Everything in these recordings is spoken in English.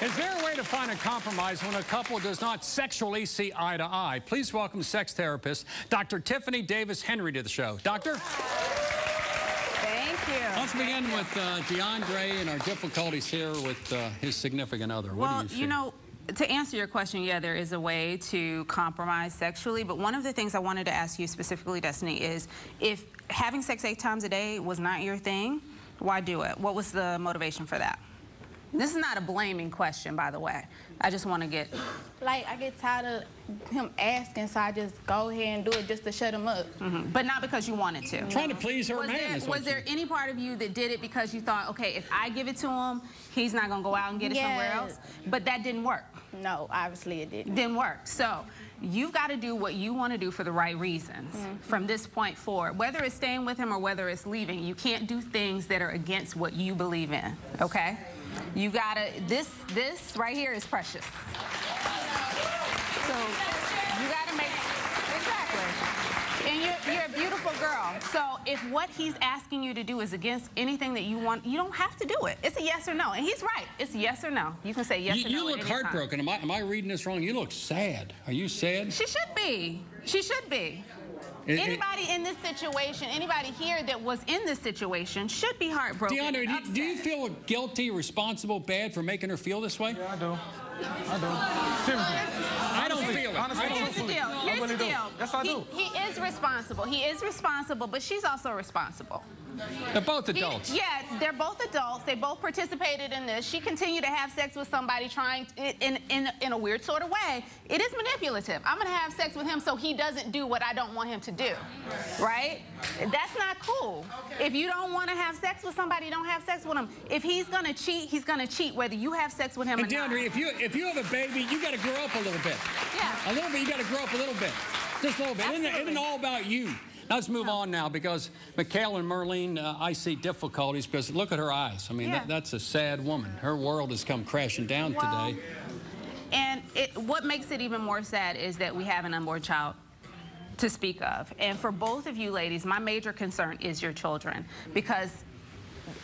Is there a way to find a compromise when a couple does not sexually see eye to eye? Please welcome sex therapist Dr. Tiffanie Davis Henry to the show. Doctor? Thank you. Let's begin with DeAndre and our difficulties here with his significant other. What Well, do you see? you know, to answer your question, yeah, there is a way to compromise sexually, but one of the things I wanted to ask you specifically, Destiny, is if having sex 8 times a day was not your thing, why do it? What was the motivation for that? This is not a blaming question, by the way. I just want to get... Like, I get tired of him asking, so I just go ahead and do it just to shut him up. But not because you wanted to. Trying to please her man. Was there any part of you that did it because you thought, okay, if I give it to him, he's not going to go out and get it somewhere else? But that didn't work. No, obviously it didn't. Didn't work. So you've got to do what you want to do for the right reasons from this point forward. Whether it's staying with him or whether it's leaving, you can't do things that are against what you believe in, okay? You gotta, this right here is precious. So you gotta make, exactly. And you're a beautiful girl. So if what he's asking you to do is against anything that you want, you don't have to do it. It's a yes or no. And he's right. It's a yes or no. You can say yes or no. You look heartbroken. Am I reading this wrong? You look sad. Are you sad? She should be. She should be. Anybody in this situation, anybody here that was in this situation should be heartbroken. DeAndre, do you feel guilty, responsible, bad for making her feel this way? Yeah, I do. Seriously. I don't feel it. Honestly, Here's the deal. Here's the deal. Yes, I do. He is responsible. He is responsible, but she's also responsible. They're both adults. Yeah, they're both adults. They both participated in this. She continued to have sex with somebody trying in a weird sort of way. It is manipulative. I'm going to have sex with him so he doesn't do what I don't want him to do, right? That's not cool. If you don't want to have sex with somebody, don't have sex with him. If he's going to cheat, he's going to cheat whether you have sex with him or not. DeAndre, if you have a baby, you got to grow up a little bit. Yeah. A little bit, you got to grow up a little bit. Just a little bit. It isn't all about you. Let's move on now, because Mikhail and Merlene, I see difficulties because look at her eyes. I mean, that's a sad woman. Her world has come crashing down today. And what makes it even more sad is that we have an unborn child to speak of. And for both of you ladies, my major concern is your children, because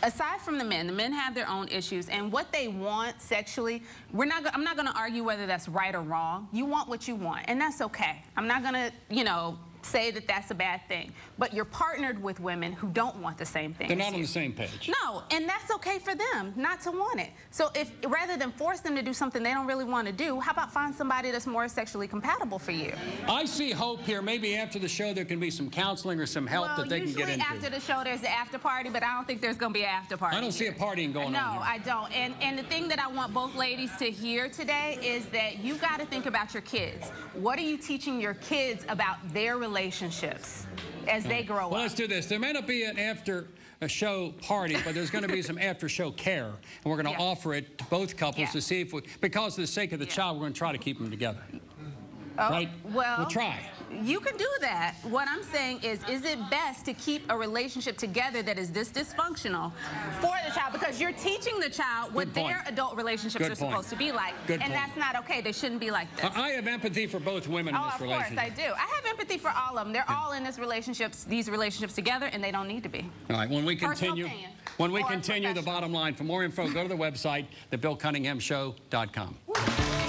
aside from the men have their own issues, and what they want sexually, I'm not going to argue whether that's right or wrong. You want what you want, and that's okay. I'm not going to, you know, say that that's a bad thing. But you're partnered with women who don't want the same thing. They're not on the same page. No, and that's okay for them not to want it. So if rather than force them to do something they don't really want to do, how about find somebody that's more sexually compatible for you? I see hope here. Maybe after the show there can be some counseling or some help that they can get into. Usually after the show there's the after party, but I don't think there's going to be an after party. I don't see a partying going on here. No, I don't. And the thing that I want both ladies to hear today is that you've got to think about your kids. What are you teaching your kids about their relationships as they grow up? Well, let's do this. There may not be an after-show party, but there's going to be some after-show care, and we're going to offer it to both couples to see if we, because of the sake of the child, we're going to try to keep them together. Oh, right? Well, we'll try. You can do that. What I'm saying is it best to keep a relationship together that is this dysfunctional for the child, because you're teaching the child what their adult relationships are supposed to be like. And that's not okay. They shouldn't be like this. I have empathy for both women in this relationship. Of course, I do. I have empathy for all of them. They're all in these relationships together, and they don't need to be. All right, when we continue, the bottom line, for more info, go to the website, thebillcunninghamshow.com.